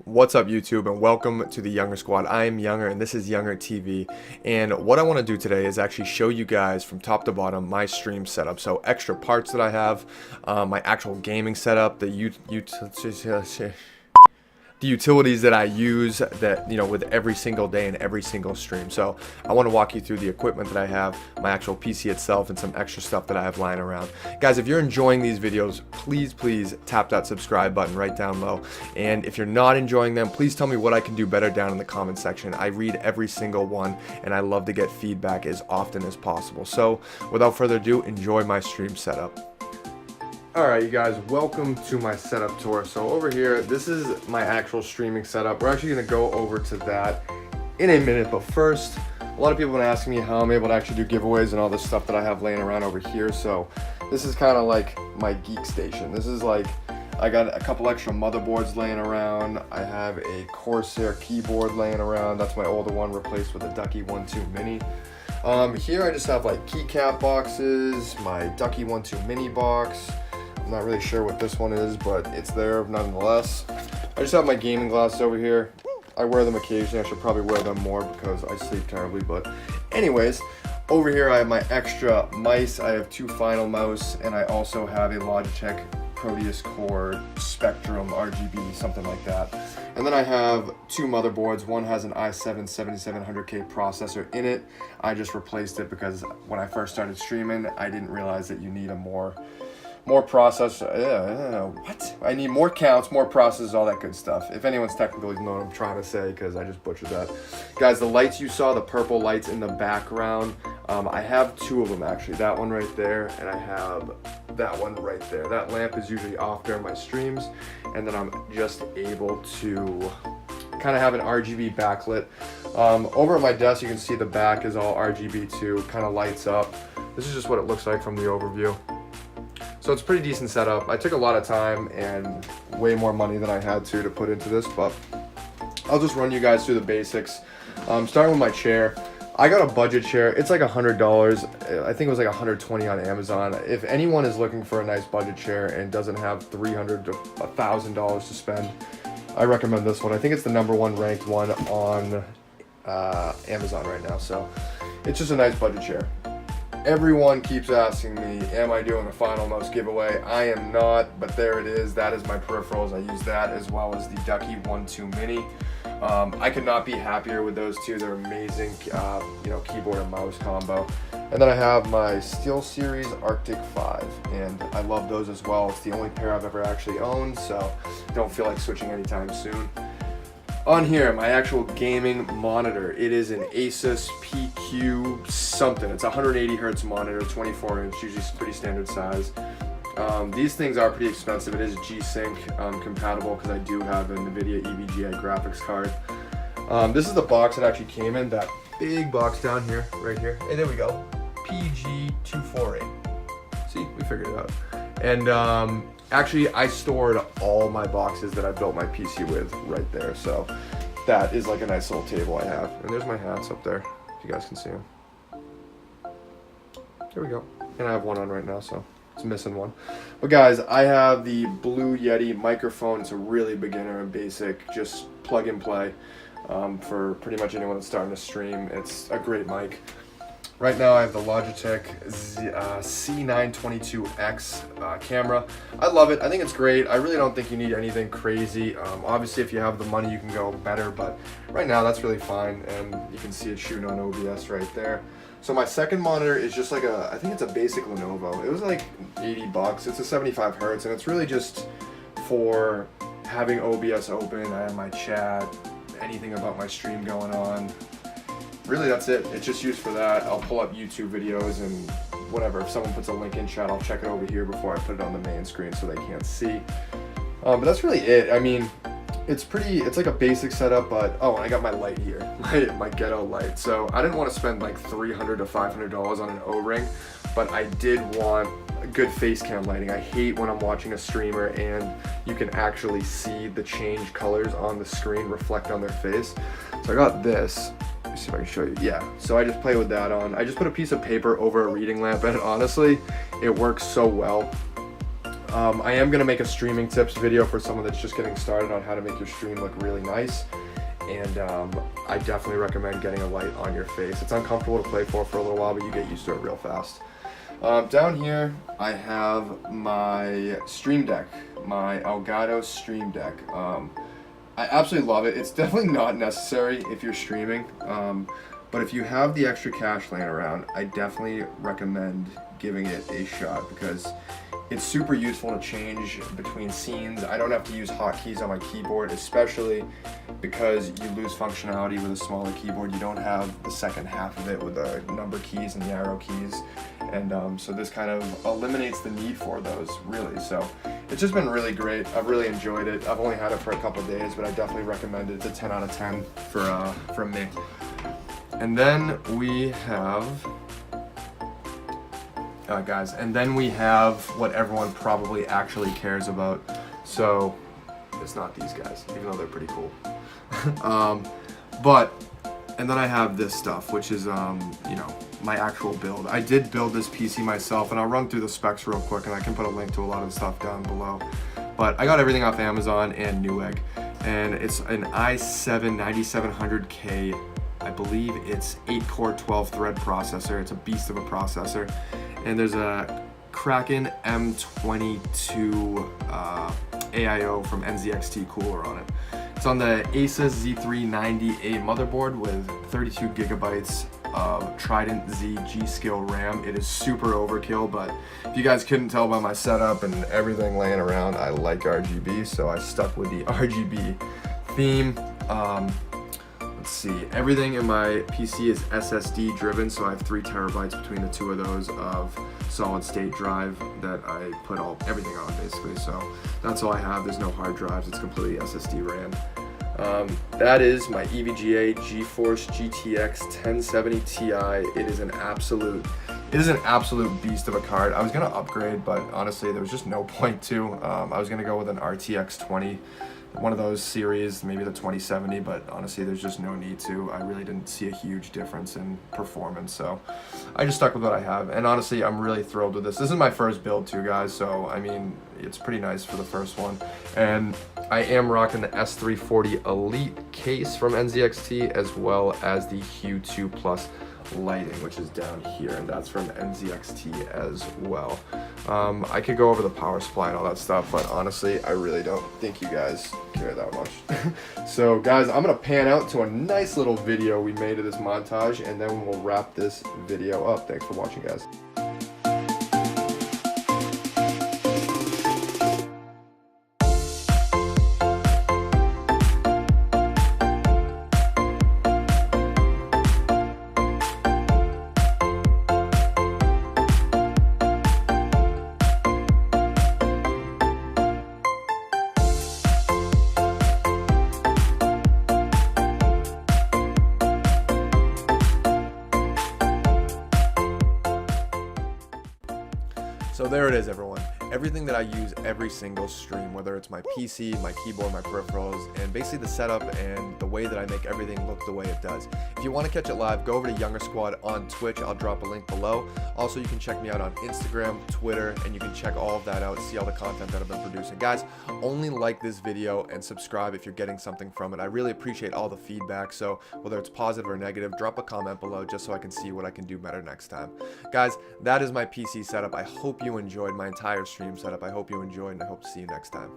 What's up YouTube, and welcome to the Younger Squad. I am Younger and this is Younger TV, and what I want to do today is actually show you guys from top to bottom my stream setup. So extra parts that I have, my actual gaming setup, the utilities that I use that, with every single day and every single stream. So I want to walk you through the equipment that I have, my actual PC itself, and some extra stuff that I have lying around. Guys, if you're enjoying these videos, please tap that subscribe button right down low. And if you're not enjoying them, please tell me what I can do better down in the comment section. I read every single one and I love to get feedback as often as possible. So without further ado, enjoy my stream setup. Alright you guys, welcome to my setup tour. So over here, this is my actual streaming setup. We're actually going to go over to that in a minute, but first, a lot of people have been asking me how I'm able to actually do giveaways and all this stuff that I have laying around over here. So this is kind of like my geek station. This is like, I got a couple extra motherboards laying around. I have a Corsair keyboard laying around. That's my older one replaced with a Ducky 1.2 Mini. Here I just have like keycap boxes, my Ducky 1.2 Mini box. I'm not really sure what this one is, but it's there nonetheless. I just have my gaming glasses over here. I wear them occasionally. I should probably wear them more because I sleep terribly, but anyways, over here I have my extra mice. I have two Final Mouse, and I also have a Logitech Proteus Core Spectrum RGB, something like that. And then I have two motherboards. One has an i7 7700K processor in it. I just replaced it because when I first started streaming, I didn't realize that you need a more processor. What? I need more counts, more processors, all that good stuff. If anyone's technical, you know what I'm trying to say because I just butchered that. Guys, the lights you saw, the purple lights in the background, I have two of them actually. That one right there, and I have that one right there. That lamp is usually off during my streams, and then I'm just able to kind of have an RGB backlit. Over at my desk, you can see the back is all RGB too, kind of lights up. This is just what it looks like from the overview. So it's a pretty decent setup. I took a lot of time and way more money than I had to put into this, but I'll just run you guys through the basics. Starting with my chair. I got a budget chair. It's like $100. I think it was like $120 on Amazon. If anyone is looking for a nice budget chair and doesn't have $300 to $1,000 to spend, I recommend this one. I think it's the #1 ranked one on Amazon right now. So it's just a nice budget chair. Everyone keeps asking me, am I doing a Final Mouse giveaway? I am not, but there it is. That is my peripherals. I use that as well as the Ducky 1.2 Mini. I could not be happier with those two. They're amazing, keyboard and mouse combo. And then I have my SteelSeries Arctic 5, and I love those as well. It's the only pair I've ever actually owned, so don't feel like switching anytime soon. On here, my actual gaming monitor. It is an Asus PQ something. It's a 180 hertz monitor, 24 inch, usually pretty standard size. These things are pretty expensive. It is G-Sync compatible because I do have a NVIDIA EVGA graphics card. This is the box it actually came in, that big box down here, right here. Hey, there we go, PG248. See, we figured it out. And actually, I stored all my boxes that I built my PC with right there. So that is like a nice little table I have. And there's my hats up there, if you guys can see them. There we go. And I have one on right now, so it's missing one. But guys, I have the Blue Yeti microphone. It's a really beginner and basic, just plug and play for pretty much anyone that's starting to stream. It's a great mic. Right now I have the Logitech C922X camera. I love it. I think it's great. I really don't think you need anything crazy. Obviously if you have the money you can go better, but right now that's really fine, and you can see it shooting on OBS right there. So my second monitor is just like I think it's a basic Lenovo. It was like 80 bucks. It's a 75 hertz, and it's really just for having OBS open. I have my chat, anything about my stream going on. Really, that's it. It's just used for that. I'll pull up YouTube videos and whatever. If someone puts a link in chat, I'll check it over here before I put it on the main screen so they can't see. But that's really it. I mean, it's like a basic setup, but oh, and I got my light here, my ghetto light. So I didn't want to spend like $300 to $500 on an O-ring, but I did want good face cam lighting. I hate when I'm watching a streamer and you can actually see the change colors on the screen reflect on their face. So I got this. Let me see if I can show you. Yeah, so I just play with that on. I just put a piece of paper over a reading lamp, and honestly, it works so well. I am going to make a streaming tips video for someone that's just getting started on how to make your stream look really nice. And I definitely recommend getting a light on your face. It's uncomfortable to play for a little while, but you get used to it real fast. Down here, I have my Stream Deck, my Elgato Stream Deck. I absolutely love it. It's definitely not necessary if you're streaming, but if you have the extra cash laying around, I definitely recommend giving it a shot because it's super useful to change between scenes. I don't have to use hotkeys on my keyboard, especially because you lose functionality with a smaller keyboard. You don't have the second half of it with the number keys and the arrow keys. And so this kind of eliminates the need for those, really. So it's just been really great. I've really enjoyed it. I've only had it for a couple of days, but I definitely recommend it. It's a 10 out of 10 from me. And then we have... guys, and then we have what everyone probably actually cares about. So it's not these guys, even though they're pretty cool. And then I have this stuff, which is you know, my actual build. I did build this PC myself, and I'll run through the specs real quick, and I can put a link to a lot of the stuff down below. But I got everything off Amazon and Newegg, and it's an i7 9700K. I believe it's 8-core 12-thread processor. It's a beast of a processor. And there's a Kraken M22 AIO from NZXT cooler on it. It's on the Asus Z390A motherboard with 32 gigabytes of Trident Z G-Skill RAM. It is super overkill, but if you guys couldn't tell by my setup and everything laying around, I like RGB, so I stuck with the RGB theme. Let's see, everything in my PC is SSD driven, so I have 3 terabytes between the two of those of solid state drive that I put everything on basically. So that's all I have. There's no hard drives. It's completely SSD ran. That is my EVGA GeForce GTX 1070 Ti. It is an absolute beast of a card. I was gonna upgrade, but honestly, there was just no point to. I was gonna go with an RTX 20. One of those series, maybe the 2070, but honestly there's just no need to. I really didn't see a huge difference in performance, so I just stuck with what I have. And honestly, I'm really thrilled with this. This is my first build too, guys, so I mean, it's pretty nice for the first one. And I am rocking the S340 Elite case from NZXT, as well as the Hue 2 Plus lighting, which is down here, and that's from NZXT as well. I could go over the power supply and all that stuff, but honestly, I really don't think you guys care that much. So guys, I'm gonna pan out to a nice little video we made of this montage, and then we'll wrap this video up. Thanks for watching, guys. So there it is, everyone. Everything that I use every single stream, whether it's my PC, my keyboard, my peripherals, and basically the setup and the way that I make everything look the way it does. If you want to catch it live, go over to Younger Squad on Twitch. I'll drop a link below. Also, you can check me out on Instagram, Twitter, and you can check all of that out, see all the content that I've been producing. Guys, only like this video and subscribe if you're getting something from it. I really appreciate all the feedback, so whether it's positive or negative, drop a comment below just so I can see what I can do better next time. Guys, that is my PC setup. I hope you enjoyed my entire stream setup. I hope you enjoyed, and I hope to see you next time.